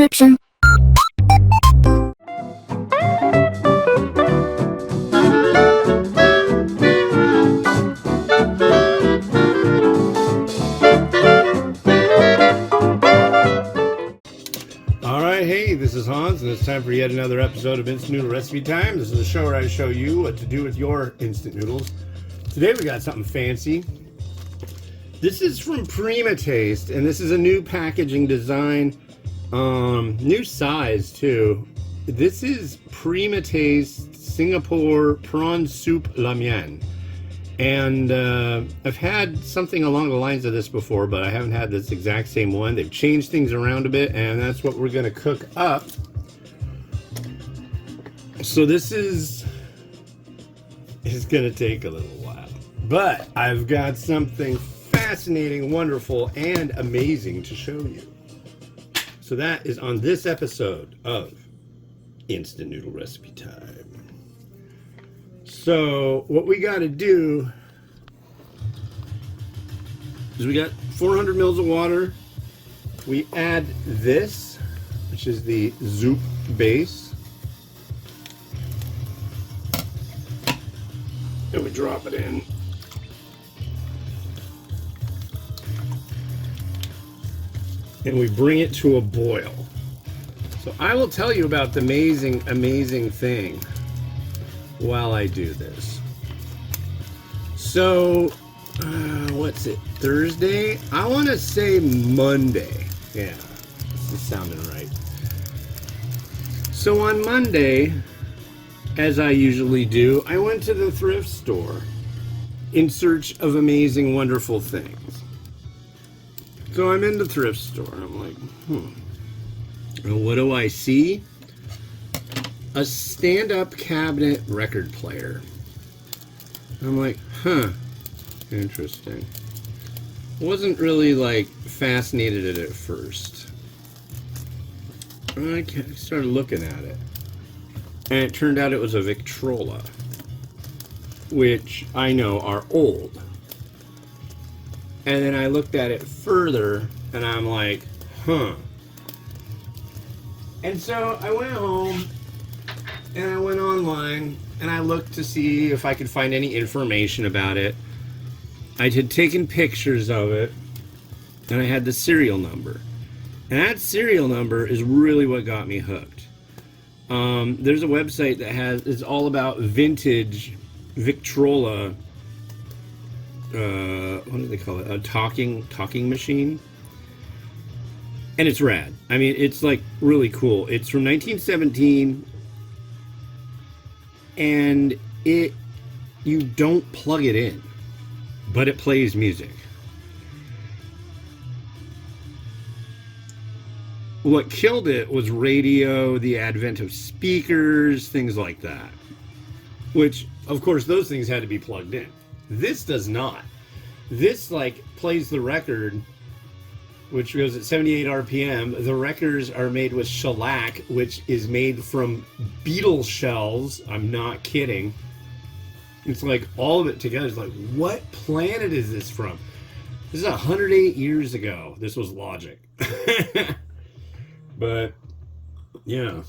description. Alright, hey, this is Hans, and it's time for yet another episode of Instant Noodle Recipe Time. This is a show where I show you what to do with your instant noodles. Today we got something fancy. This is from Prima Taste, and this is a new packaging design, new size too. This is Prima Taste Singapore Prawn Soup La Mian. And I've had something along the lines of this before, but I haven't had this exact same one. They've changed things around a bit, and that's what we're going to cook up. So this is going to take a little while. But I've got something fascinating, wonderful, and amazing to show you. So that is on this episode of Instant Noodle Recipe Time. So what we got to do is we got 400 mils of water. We add this, which is the soup base, and we drop it in. And we bring it to a boil. So I will tell you about the amazing thing while I do this. So, what's it, Thursday? I want to say Monday. Yeah, this is sounding right. So on Monday, as I usually do, I went to the thrift store in search of amazing, wonderful things. So I'm in the thrift store, and I'm like, and what do I see? A stand-up cabinet record player. I'm like, interesting. Wasn't really like fascinated at it first. I started looking at it, and it turned out it was a Victrola, which I know are old. And then I looked at it further, and I'm like, And so I went home, and I went online, and I looked to see if I could find any information about it. I had taken pictures of it, and I had the serial number. And that serial number is really what got me hooked. There's a website that is all about vintage Victrola, what do they call it? A talking machine. And it's rad. I mean, it's like really cool. It's from 1917. And you don't plug it in, but it plays music. What killed it was radio, the advent of speakers, things like that. Which, of course, those things had to be plugged in. This does not. This, like, plays the record, which goes at 78 RPM. The records are made with shellac, which is made from beetle shells. I'm not kidding. It's like all of it together. It's like, what planet is this from? This is 108 years ago. This was Logic. But, yeah.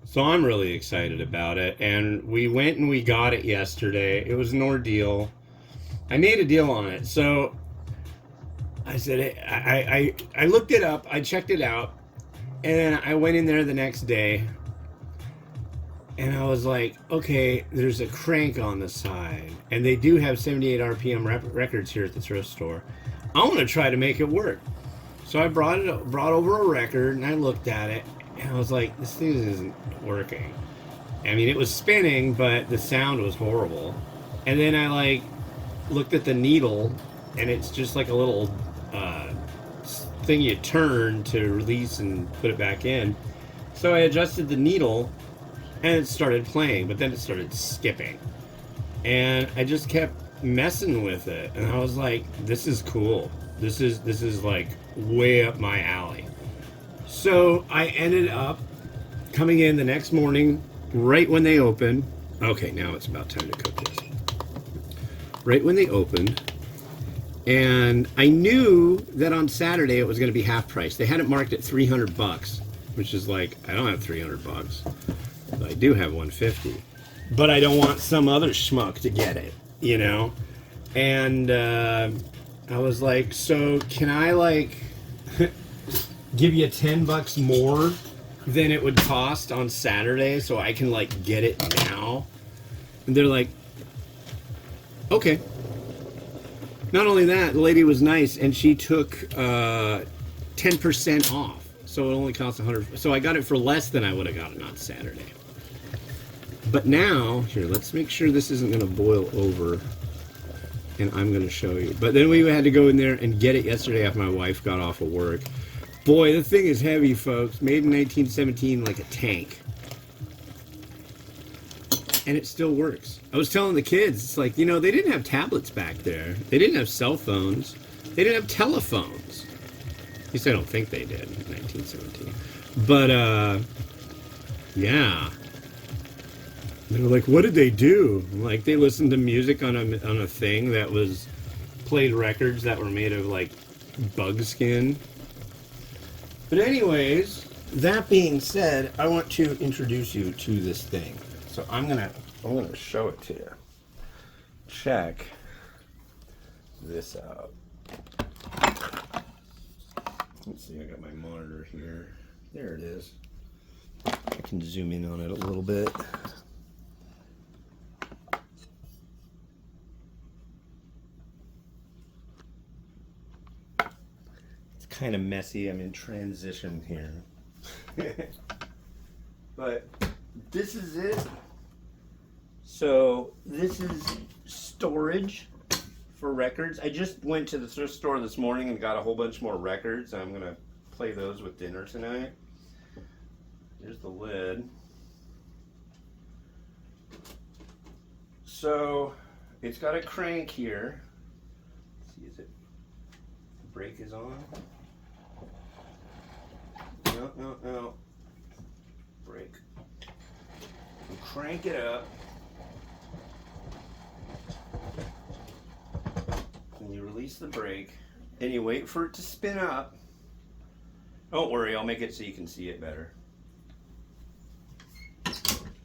So I'm really excited about it, and we went and we got it yesterday. It was an ordeal. I made a deal on it. So I said, I looked it up, I checked it out, and then I went in there the next day, and I was like, okay, there's a crank on the side, and they do have 78 RPM records here at the thrift store. I want to try to make it work. So I brought over a record, and I looked at it, and I was like, this thing isn't working. I mean, it was spinning, but the sound was horrible. And then I looked at the needle, and it's just like a little thing you turn to release and put it back in. So I adjusted the needle, and it started playing, but then it started skipping. And I just kept messing with it, and I was like, this is cool. This is like way up my alley. So I ended up coming in the next morning, right when they opened. Okay, now it's about time to cook this. Right when they opened, And I knew that on Saturday it was going to be half price. They had it marked at $300, which is like, I don't have $300. I do have $150. But I don't want some other schmuck to get it, you know? And I was like, so can I like give you $10 more than it would cost on Saturday so I can like get it now? And they're like, okay. Not only that, the lady was nice and she took 10% off. So it only cost $100. So I got it for less than I would have gotten on Saturday. But now, here, let's make sure this isn't going to boil over. And I'm going to show you. But then we had to go in there and get it yesterday after my wife got off of work. Boy, the thing is heavy, folks. Made in 1917 like a tank. And it still works. I was telling the kids, it's like, you know, they didn't have tablets back there. They didn't have cell phones. They didn't have telephones. At least I don't think they did in 1917. But, yeah. They were like, what did they do? Like, they listened to music on a thing that was, played records that were made of, like, bug skin. But anyways, that being said, I want to introduce you to this thing. So I'm gonna show it to you. Check this out. Let's see, I got my monitor here. There it is. I can zoom in on it a little bit. Kind of messy. I'm in transition here. But this is it. So this is storage for records. I just went to the thrift store this morning and got a whole bunch more records. I'm gonna play those with dinner tonight. Here's the lid. So it's got a crank here. Let's see, is it? The brake is on. No. Brake. You crank it up. And you release the brake. And you wait for it to spin up. Don't worry, I'll make it so you can see it better.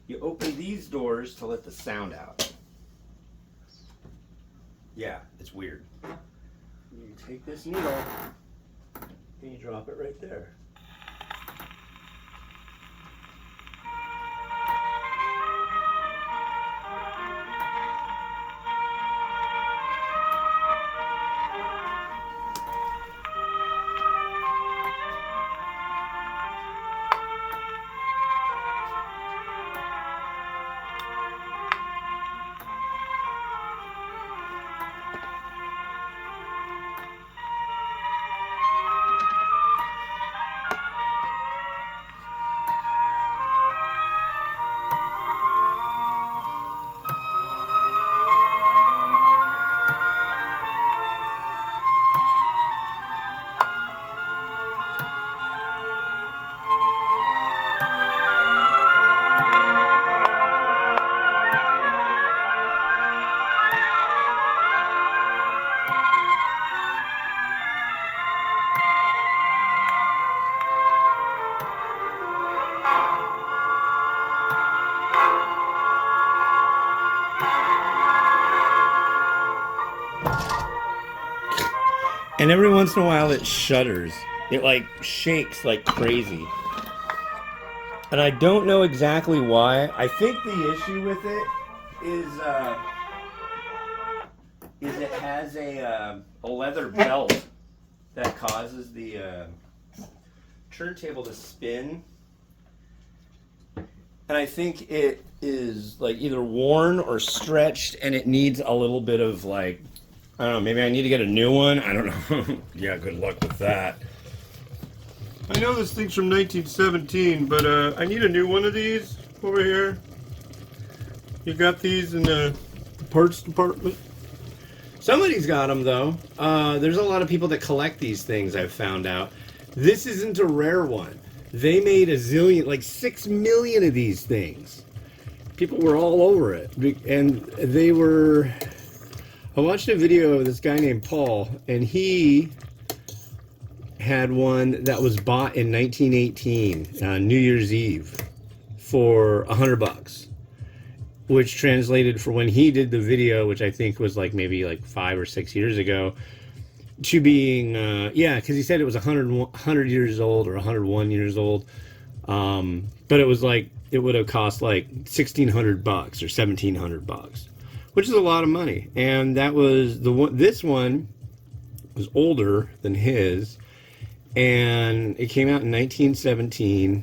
You open these doors to let the sound out. Yeah, it's weird. You take this needle and you drop it right there. And every once in a while it shudders. It like shakes like crazy. And I don't know exactly why. I think the issue with it is it has a leather belt that causes the turntable to spin. And I think it is like either worn or stretched and it needs a little bit of like, I don't know, maybe I need to get a new one. I don't know. Yeah, good luck with that. I know this thing's from 1917, but I need a new one of these over here. You got these in the parts department? Somebody's got them, though. There's a lot of people that collect these things, I've found out. This isn't a rare one. They made a zillion, like 6 million of these things. People were all over it. And they were... I watched a video of this guy named Paul, and he had one that was bought in 1918, New Year's Eve, for $100, which translated for when he did the video, which I think was like maybe like 5 or 6 years ago, to being yeah, because he said it was 100 years old or 101 years old, but it was like it would have cost like $1,600 or $1,700, which is a lot of money. And that was the one. This one was older than his, and it came out in 1917,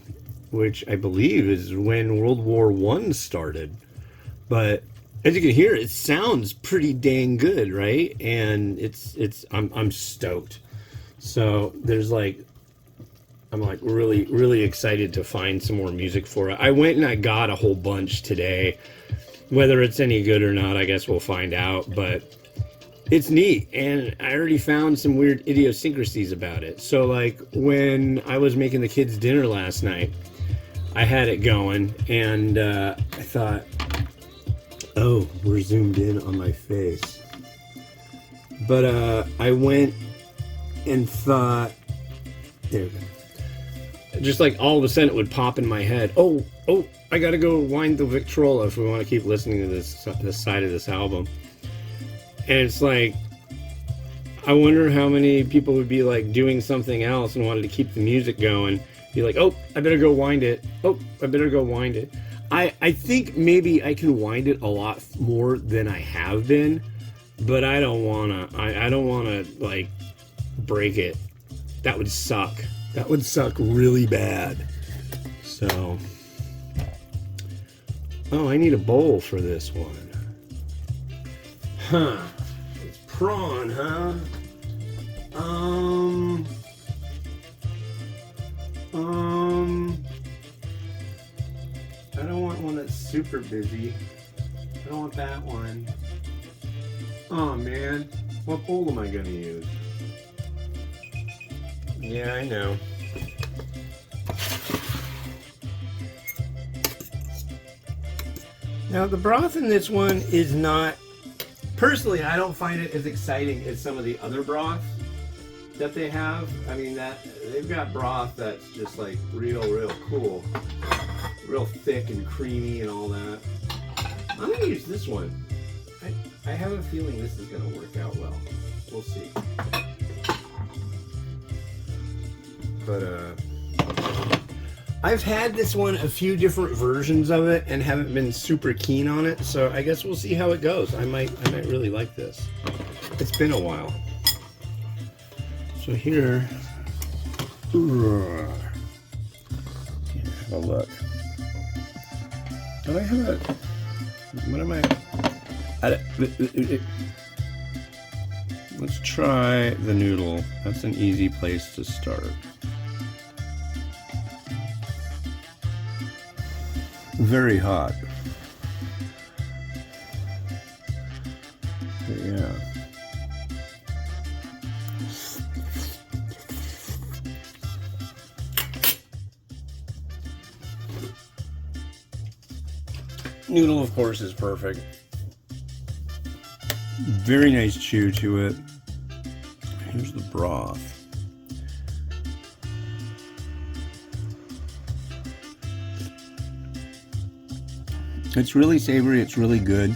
which I believe is when World War I started. But as you can hear, it sounds pretty dang good, right? And I'm stoked. So there's like, I'm like really excited to find some more music for it. I went and I got a whole bunch today. Whether it's any good or not, I guess we'll find out. But it's neat, and I already found some weird idiosyncrasies about it. So like when I was making the kids dinner last night, I had it going, and I thought, oh, we're zoomed in on my face. But I went and thought, there we go. Just like all of a sudden it would pop in my head. Oh, I gotta go wind the Victrola if we want to keep listening to this side of this album. And it's like, I wonder how many people would be like doing something else and wanted to keep the music going. Be like, oh, I better go wind it. Oh, I better go wind it. I think maybe I can wind it a lot more than I have been, but I don't wanna. I don't wanna like break it. That would suck. That would suck really bad. So, oh, I need a bowl for this one. Huh. It's prawn, huh? I don't want one that's super busy. I don't want that one. Oh man, what bowl am I gonna use? Yeah, I know. Now the broth in this one is not, personally, I don't find it as exciting as some of the other broths that they have. I mean, that they've got broth that's just like real cool. Real thick and creamy and all that. I'm gonna use this one. I have a feeling this is gonna work out well. We'll see. But I've had this one, a few different versions of it, and haven't been super keen on it, so I guess we'll see how it goes. I might really like this. It's been a while. So here, have a look. Do I have a, what am I, let's try the noodle. That's an easy place to start. Very hot. Yeah. Noodle, of course, is perfect. Very nice chew to it. Here's the broth. It's really savory. It's really good.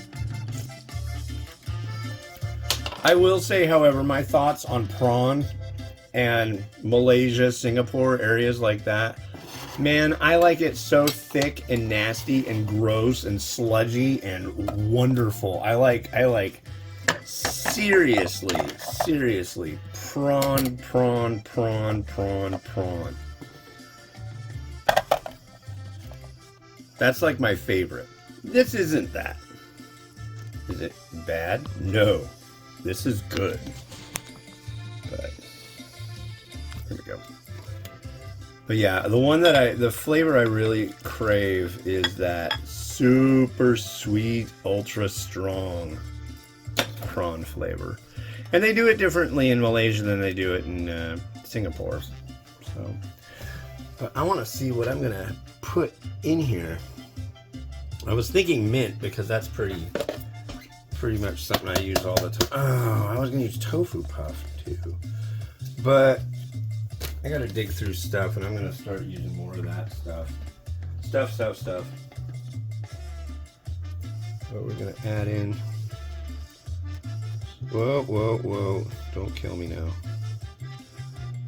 I will say, however, my thoughts on prawn and Malaysia, Singapore, areas like that. Man, I like it so thick and nasty and gross and sludgy and wonderful. I like seriously, prawn. That's like my favorite. This isn't that. Is it bad? No. This is good. But here we go. But yeah, the flavor I really crave is that super sweet, ultra strong prawn flavor. And they do it differently in Malaysia than they do it in Singapore. So, but I want to see what I'm gonna put in here. I was thinking mint because that's pretty pretty much something I use all the time. Oh, I was gonna use tofu puff too, but I gotta dig through stuff, and I'm gonna start using more of that stuff. Stuff. What we're gonna add in. Whoa! Don't kill me now.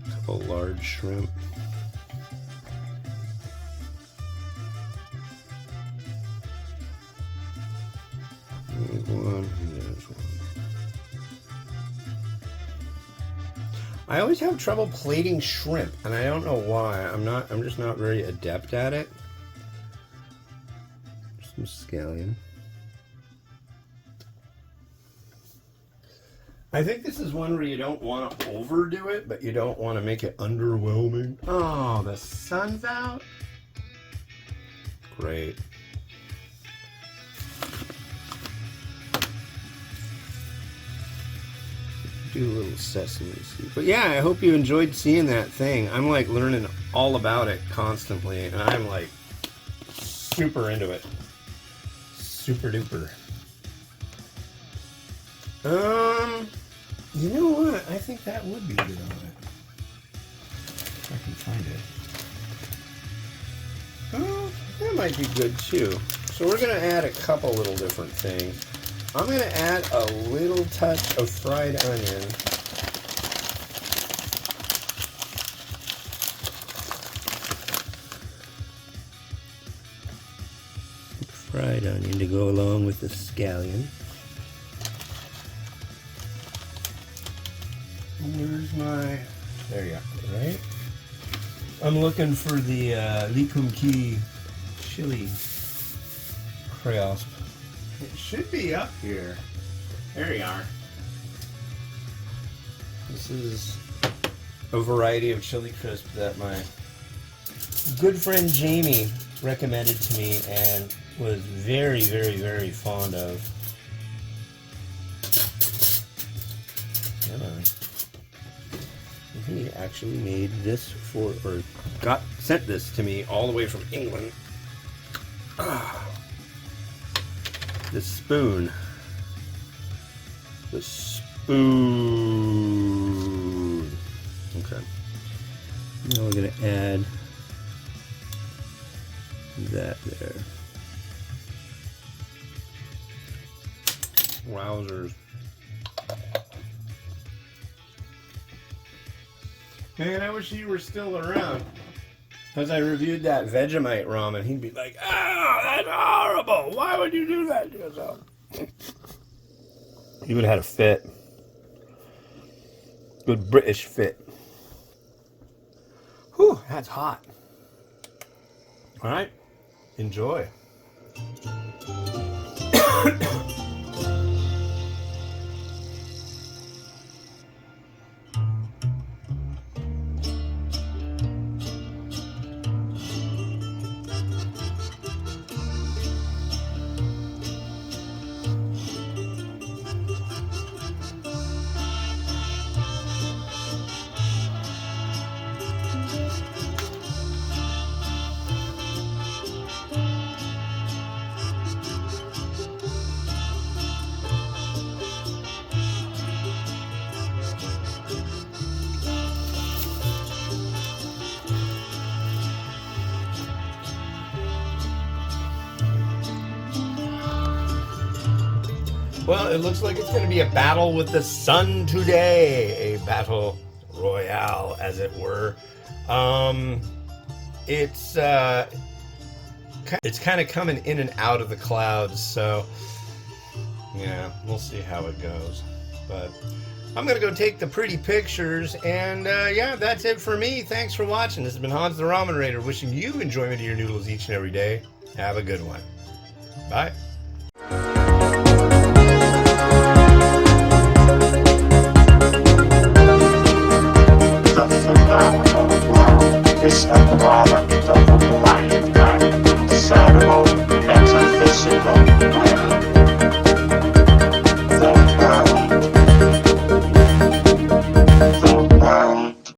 A couple large shrimp. There's one. I always have trouble plating shrimp, and I don't know why. I'm just not very adept at it. Some scallion. I think this is one where you don't want to overdo it, but you don't want to make it underwhelming. Oh, the sun's out. Great. Do a little sesame seed. But yeah, I hope you enjoyed seeing that thing. I'm like learning all about it constantly, and I'm like super into it. Super duper. You know what? I think that would be good on it. If I can find it. Oh, that might be good too. So we're gonna add a couple little different things. I'm going to add a little touch of fried onion. Fried onion to go along with the scallion. Where's my... There you go, right? I'm looking for the Likumki chili crisp. It should be up here. There you are. This is a variety of chili crisp that my good friend Jamie recommended to me and was very, very, very fond of. He actually made this for, or sent this to me all the way from England. The spoon. The spoon. Okay. Now we're going to add that there. Wowzers. Man, I wish he were still around. As I reviewed that Vegemite ramen, he'd be like, "Oh, that's horrible. Why would you do that to yourself?" He would have had a fit. Good British fit. Whew, that's hot. All right, enjoy. Well, it looks like it's going to be a battle with the sun today. A battle royale, as it were. It's kind of coming in and out of the clouds, so yeah, we'll see how it goes. But I'm going to go take the pretty pictures, and yeah, that's it for me. Thanks for watching. This has been Hans the Ramen Raider, wishing you enjoyment of your noodles each and every day. Have a good one. Bye. It's